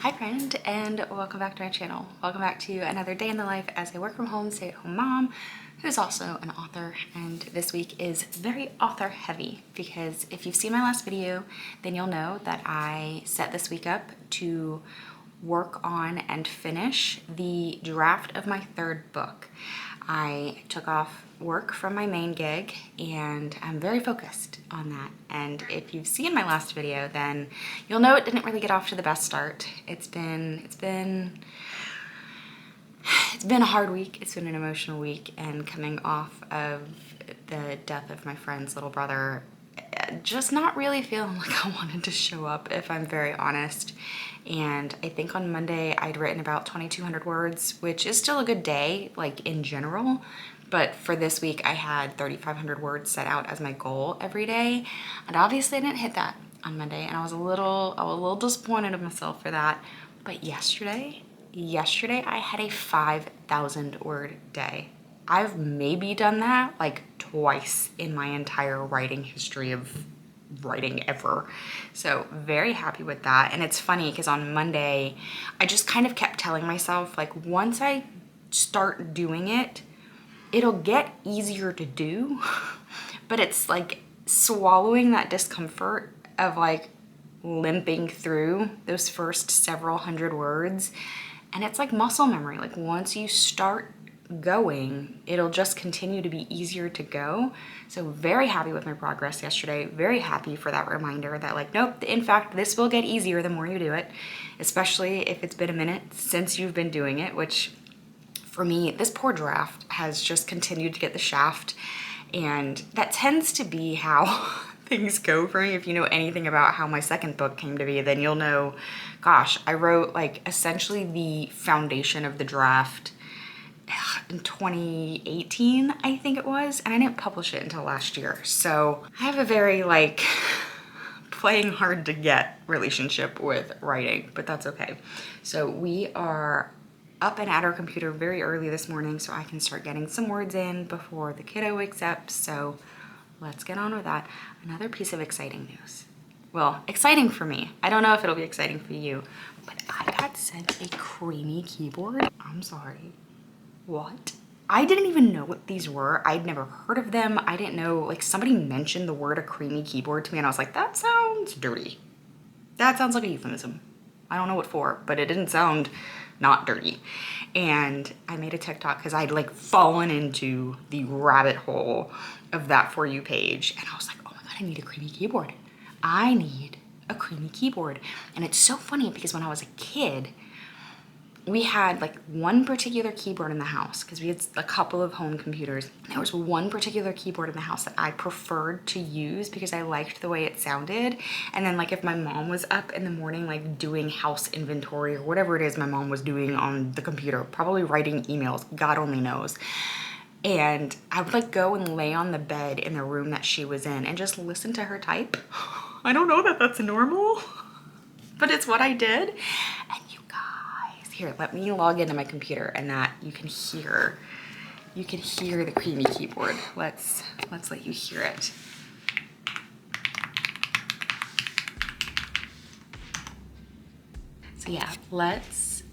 Hi friend, and welcome back to my channel. Welcome back to another day in the life as a work from home, stay-at-home mom who's also an author. And this week is very author heavy because if you've seen my last video, then you'll know that I set this week up to work on and finish the draft of my third book. I took off work from my main gig and I'm very focused on that. And if you've seen my last video, then you'll know it didn't really get off to the best start. It's been a hard week. It's been an emotional week, and coming off of the death of my friend's little brother, just not really feeling like I wanted to show up, if I'm very honest. And I think on Monday I'd written about 2,200 words, which is still a good day, like in general. But for this week, I had 3,500 words set out as my goal every day. And obviously I didn't hit that on Monday, and I was a little disappointed of myself for that. But yesterday I had a 5,000 word day. I've maybe done that like twice in my entire writing history of writing ever. So very happy with that. And it's funny because on Monday, I just kind of kept telling myself, like, once I start doing it, it'll get easier to do. But it's like swallowing that discomfort of like limping through those first several hundred words. And it's like muscle memory. Like once you start going, it'll just continue to be easier to go. So very happy with my progress yesterday. Very happy for that reminder that like, nope, in fact, this will get easier the more you do it, especially if it's been a minute since you've been doing it, which for me, this poor draft has just continued to get the shaft. And that tends to be how things go for me. If you know anything about how my second book came to be, then you'll know, gosh, I wrote like essentially the foundation of the draft in 2018, I think it was, and I didn't publish it until last year. So I have a very like playing hard to get relationship with writing, but that's okay. So we are up and at our computer very early this morning so I can start getting some words in before the kiddo wakes up. So let's get on with that. Another piece of exciting news. Well, exciting for me. I don't know if it'll be exciting for you, but I got sent a creamy keyboard. I'm sorry. What? I didn't even know what these were. I'd never heard of them. I didn't know, like somebody mentioned the word a creamy keyboard to me and I was like, that sounds dirty. That sounds like a euphemism. I don't know what for, but it didn't sound not dirty. And I made a TikTok because I'd like fallen into the rabbit hole of that For You page. And I was like, oh my God, I need a creamy keyboard. I need a creamy keyboard. And it's so funny because when I was a kid, we had like one particular keyboard in the house because we had a couple of home computers. There was one particular keyboard in the house that I preferred to use because I liked the way it sounded. And then like if my mom was up in the morning like doing house inventory or whatever it is my mom was doing on the computer, probably writing emails, God only knows. And I would like go and lay on the bed in the room that she was in and just listen to her type. I don't know that that's normal, but it's what I did. And here, let me log into my computer and that you can hear the creamy keyboard. Let's let you hear it. So yeah, let's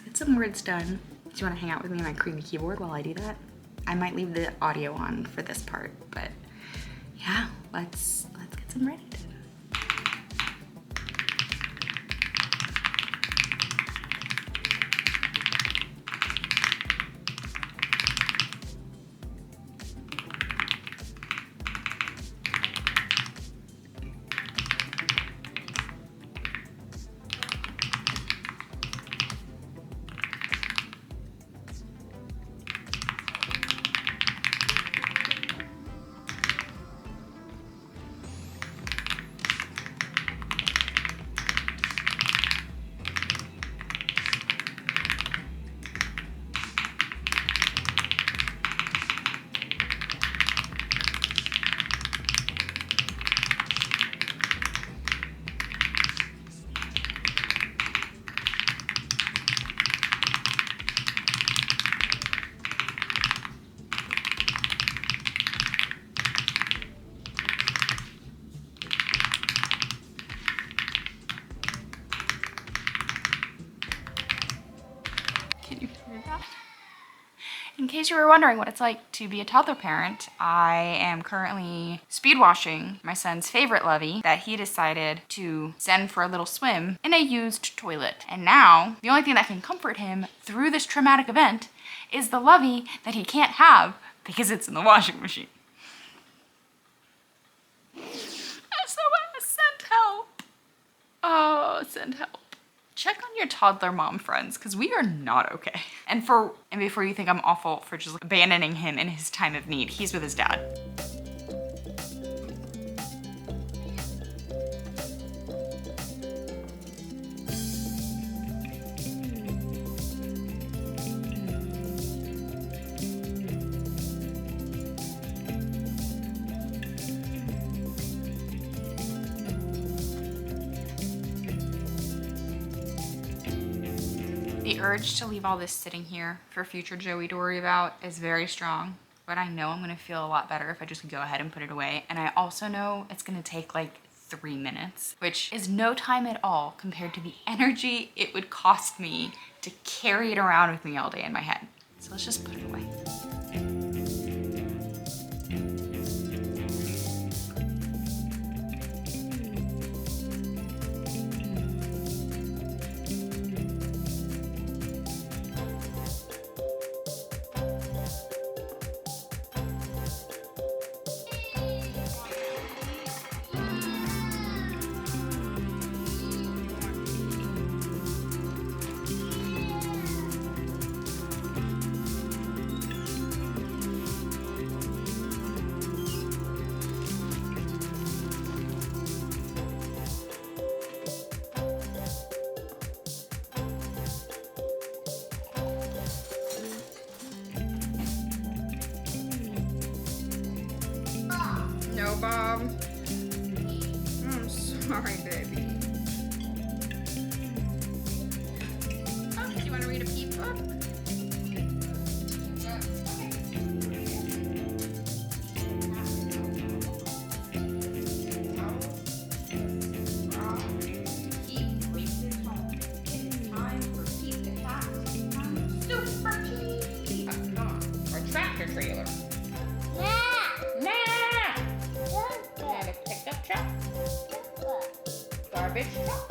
get some words done. Do you want to hang out with me on my creamy keyboard while I do that? I might leave the audio on for this part, but yeah, let's get some ready done. Can you hear that? In case you were wondering what it's like to be a toddler parent, I am currently speed washing my son's favorite lovey that he decided to send for a little swim in a used toilet. And now, the only thing that can comfort him through this traumatic event is the lovey that he can't have because it's in the washing machine. SOS, send help. Oh, send help. Check on your toddler mom friends, because we are not okay. And before you think I'm awful for just abandoning him in his time of need, he's with his dad. The urge to leave all this sitting here for future Joey to worry about is very strong, but I know I'm gonna feel a lot better if I just go ahead and put it away. And I also know it's gonna take like 3 minutes, which is no time at all compared to the energy it would cost me to carry it around with me all day in my head. So let's just put it away. No, Bob. I'm sorry, baby. Oh, do you want to read a peep book? Tractor trailer. Nah. And a pickup truck. Garbage truck.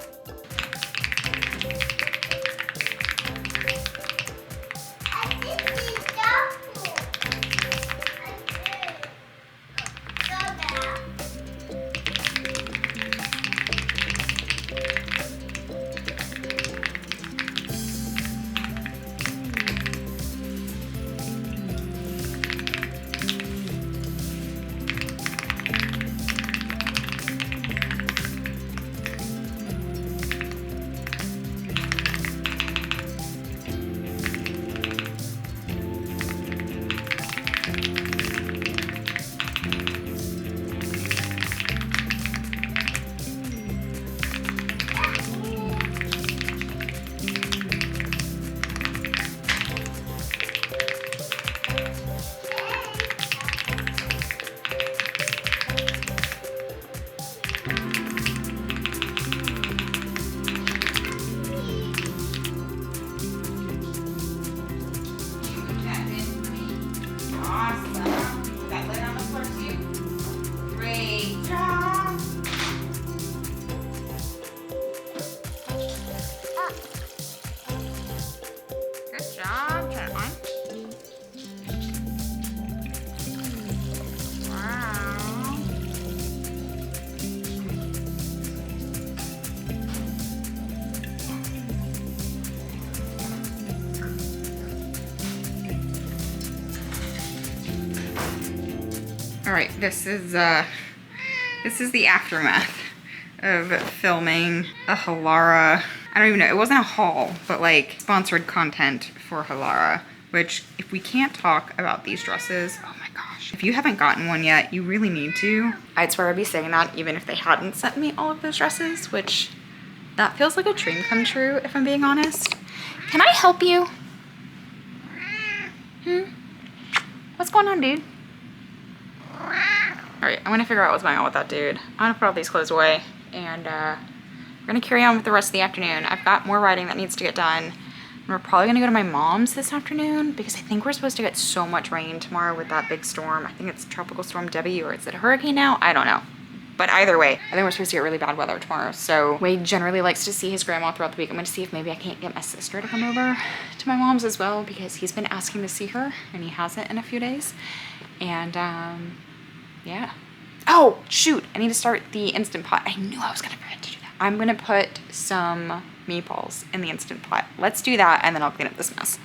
All right, this is the aftermath of filming a Halara. I don't even know, it wasn't a haul, but like sponsored content for Halara, which if we can't talk about these dresses, oh my gosh. If you haven't gotten one yet, you really need to. I'd swear I'd be saying that even if they hadn't sent me all of those dresses, which that feels like a dream come true if I'm being honest. Can I help you? What's going on, dude? All right, I'm gonna figure out what's going on with that dude. I'm gonna put all these clothes away and we're gonna carry on with the rest of the afternoon. I've got more writing that needs to get done. We're probably gonna go to my mom's this afternoon because I think we're supposed to get so much rain tomorrow with that big storm. I think it's Tropical Storm Debbie, or is it a hurricane now? I don't know. But either way, I think we're supposed to get really bad weather tomorrow. So Wade generally likes to see his grandma throughout the week. I'm gonna see if maybe I can't get my sister to come over to my mom's as well, because he's been asking to see her and he hasn't in a few days. And yeah. Oh, shoot, I need to start the Instant Pot. I knew I was gonna forget to do that. I'm gonna put some meatballs in the Instant Pot. Let's do that and then I'll clean up this mess.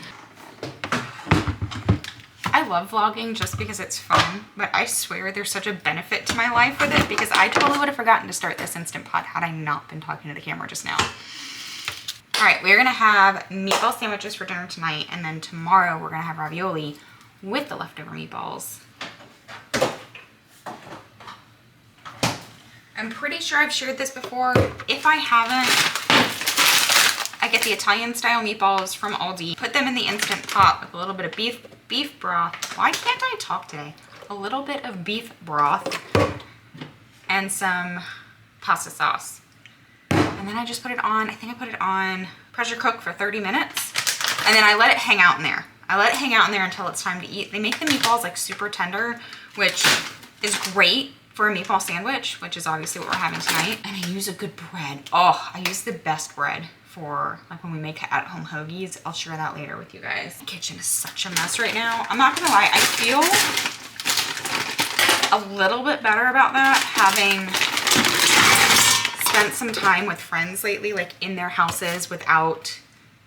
I love vlogging just because it's fun, but I swear there's such a benefit to my life with it, because I totally would have forgotten to start this Instant Pot had I not been talking to the camera just now. All right, we're gonna have meatball sandwiches for dinner tonight, and then tomorrow we're gonna have ravioli with the leftover meatballs. I'm pretty sure I've shared this before. If I haven't, I get the Italian style meatballs from Aldi, put them in the Instant Pot with a little bit of beef broth. Why can't I talk today? A little bit of beef broth and some pasta sauce. And then I just put it on, I think I put it on pressure cook for 30 minutes. And then I let it hang out in there. I let it hang out in there until it's time to eat. They make the meatballs like super tender, which is great for a meatball sandwich, which is obviously what we're having tonight. And I use a good bread. Oh, I use the best bread for like when we make at-home hoagies. I'll share that later with you guys. The kitchen is such a mess right now. I'm not gonna lie, I feel a little bit better about that, having spent some time with friends lately, like in their houses without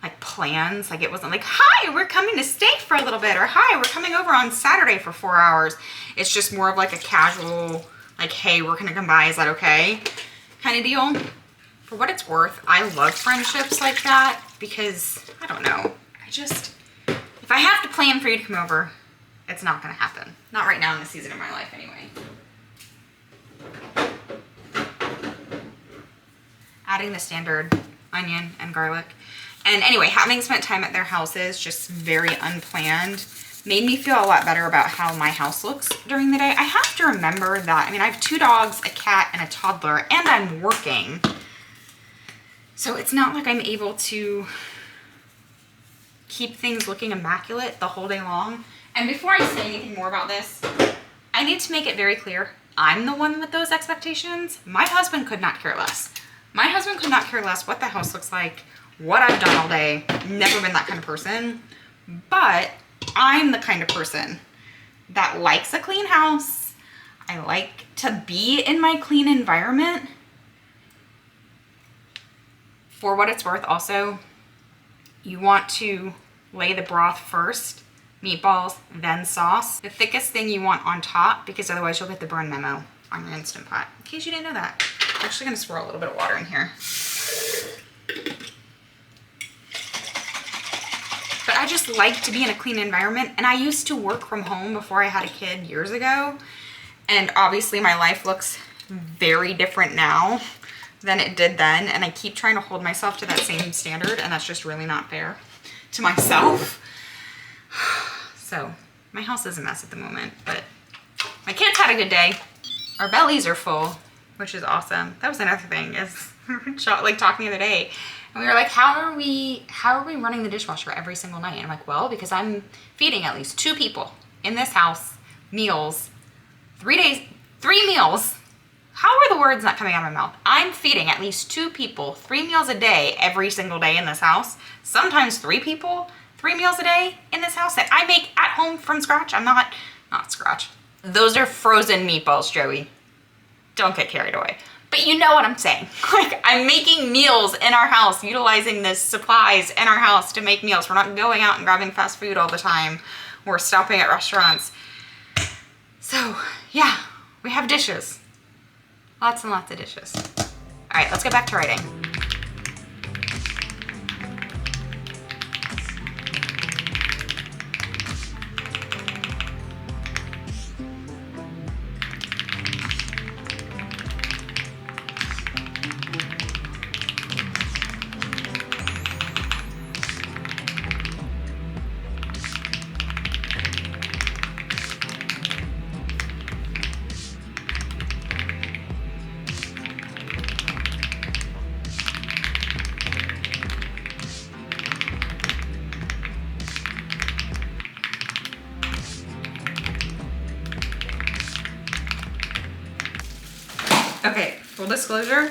like plans. Like it wasn't like, hi, we're coming to stay for a little bit, or hi, we're coming over on Saturday for 4 hours. It's just more of like a casual, like, hey, we're gonna come by, is that okay? Kind of deal. For what it's worth, I love friendships like that because, I don't know, if I have to plan for you to come over, it's not gonna happen. Not right now in the season of my life anyway. Adding the standard onion and garlic. And anyway, having spent time at their houses, just very unplanned, made me feel a lot better about how my house looks during the day. I have to remember that, I mean, I have 2 dogs, a cat, and a toddler, and I'm working. So it's not like I'm able to keep things looking immaculate the whole day long. And before I say anything more about this, I need to make it very clear, I'm the one with those expectations. My husband could not care less. My husband could not care less what the house looks like, what I've done all day. Never been that kind of person. But I'm the kind of person that likes a clean house. I like to be in my clean environment. For what it's worth also, you want to lay the broth first, meatballs, then sauce. The thickest thing you want on top, because otherwise you'll get the burn memo on your Instant Pot. In case you didn't know that. I'm actually gonna swirl a little bit of water in here. But I just like to be in a clean environment, and I used to work from home before I had a kid years ago, and obviously my life looks very different now than it did then, and I keep trying to hold myself to that same standard, and that's just really not fair to myself. So my house is a mess at the moment, but my kids had a good day. Our bellies are full, which is awesome. That was another thing, is like talking the other day, and we were like, how are we running the dishwasher every single night? And I'm like, well, because I'm feeding at least 2 people in this house meals, 3 meals. How are the words not coming out of my mouth? I'm feeding at least 2 people 3 meals a day every single day in this house. Sometimes 3 people 3 meals a day in this house that I make at home from scratch. I'm not scratch. Those are frozen meatballs, Joey. Don't get carried away. But you know what I'm saying. Like, I'm making meals in our house, utilizing the supplies in our house to make meals. We're not going out and grabbing fast food all the time. We're stopping at restaurants. So, yeah, we have dishes. Lots and lots of dishes. All right, let's get back to writing. Okay, full disclosure,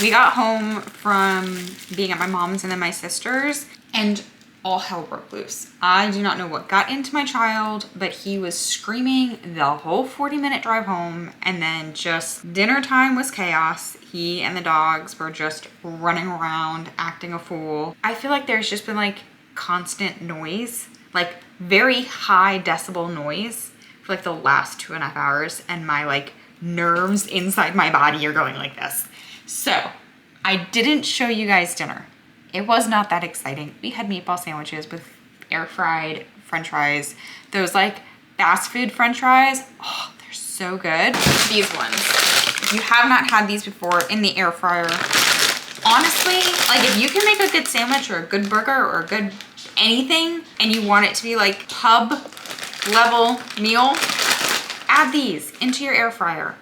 we got home from being at my mom's and then my sister's, and all hell broke loose. I do not know what got into my child, but he was screaming the whole 40-minute drive home, and then just dinner time was chaos. He and the dogs were just running around, acting a fool. I feel like there's just been like constant noise, like very high decibel noise for like the last 2.5 hours, and my like nerves inside my body are going like this. So I didn't show you guys dinner. It was not that exciting. We had meatball sandwiches with air fried french fries. Those like fast food french fries, oh, they're so good. These ones, if you have not had these before in the air fryer, honestly, like if you can make a good sandwich or a good burger or a good anything and you want it to be like pub level meal, add these into your air fryer.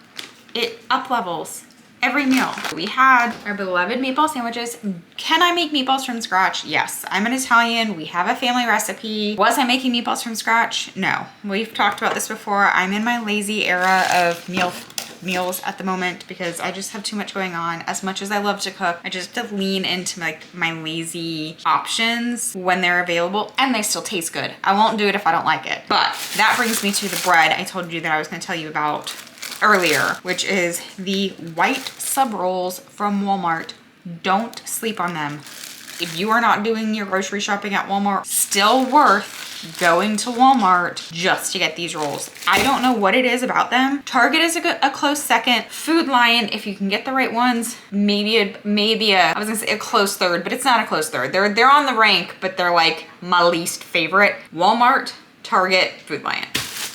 It up levels every meal. We had our beloved meatball sandwiches. Can I make meatballs from scratch? Yes. I'm an Italian. We have a family recipe. Was I making meatballs from scratch? No. We've talked about this before. I'm in my lazy era of meals at the moment because I just have too much going on. As much as I love to cook, I just have to lean into like my lazy options when they're available, and they still taste good. I won't do it if I don't like it. But that brings me to the bread I told you that I was going to tell you about earlier, which is the white sub rolls from Walmart. Don't sleep on them. If you are not doing your grocery shopping at Walmart, still worth going to Walmart just to get these rolls. I don't know what it is about them. Target is a close second. Food Lion, if you can get the right ones, maybe I was gonna say a close third, but it's not a close third. They're on the rank, but they're like my least favorite. Walmart, Target, Food Lion.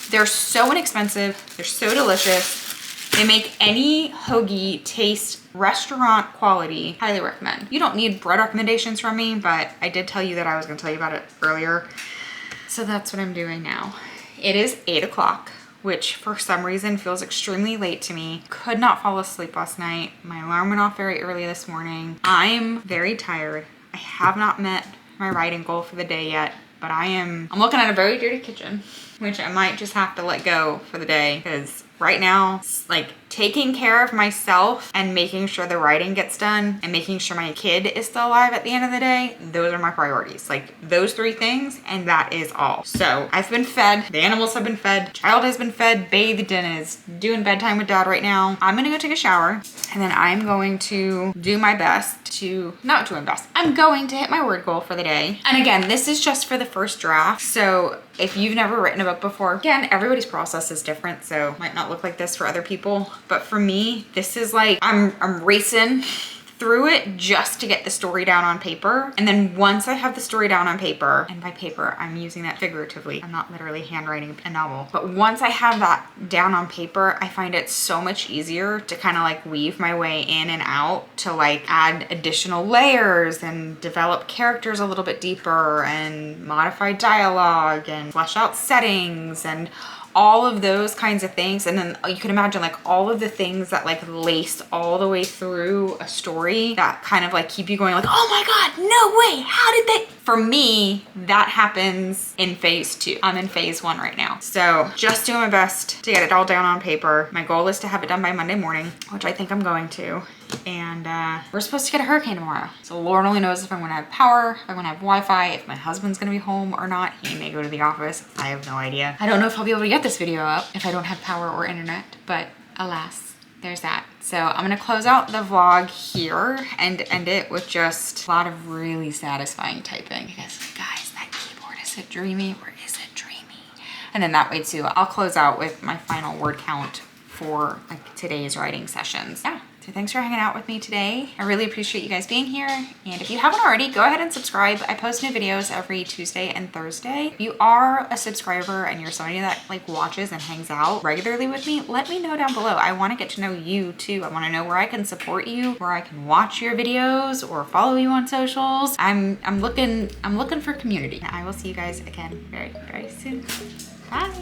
They're so inexpensive. They're so delicious. They make any hoagie taste restaurant quality. Highly recommend. You don't need bread recommendations from me, but I did tell you that I was going to tell you about it earlier. So that's what I'm doing now. It is 8 o'clock, which for some reason feels extremely late to me. Could not fall asleep last night. My alarm went off very early this morning. I'm very tired. I have not met my writing goal for the day yet, but I'm looking at a very dirty kitchen, which I might just have to let go for the day, because right now, like taking care of myself and making sure the writing gets done and making sure my kid is still alive at the end of the day, those are my priorities. Like those 3 things, and that is all. So I've been fed, the animals have been fed, child has been fed, bathed, and is doing bedtime with dad right now. I'm gonna go take a shower, and then I'm going to do my best to, not doing best, I'm going to hit my word goal for the day. And again, this is just for the first draft. So if you've never written a book before, again, everybody's process is different, so it might not look like this for other people. But for me, this is like, I'm racing through it just to get the story down on paper. And then once I have the story down on paper, and by paper, I'm using that figuratively. I'm not literally handwriting a novel. But once I have that down on paper, I find it so much easier to kind of like weave my way in and out to like add additional layers and develop characters a little bit deeper and modify dialogue and flesh out settings and all of those kinds of things. And then you can imagine like all of the things that like lace all the way through a story that kind of like keep you going like, oh my God, no way, how did they? For me, that happens in phase 2. I'm in phase 1 right now. So just doing my best to get it all down on paper. My goal is to have it done by Monday morning, which I think I'm going to. And we're supposed to get a hurricane tomorrow. So Lord only knows if I'm gonna have power, if I'm gonna have Wi-Fi, if my husband's gonna be home or not. He may go to the office. I have no idea. I don't know if I'll be able to get this video up if I don't have power or internet, but alas, there's that. So I'm gonna close out the vlog here and end it with just a lot of really satisfying typing, because guys, that keyboard, is it dreamy or is it dreamy? And then that way too, I'll close out with my final word count for like today's writing sessions. Yeah. So thanks for hanging out with me today. I really appreciate you guys being here. And if you haven't already, go ahead and subscribe. I post new videos every Tuesday and Thursday. If you are a subscriber and you're somebody that like watches and hangs out regularly with me, let me know down below. I want to get to know you too. I want to know where I can support you, where I can watch your videos or follow you on socials. I'm looking for community. I will see you guys again very, very soon. Bye.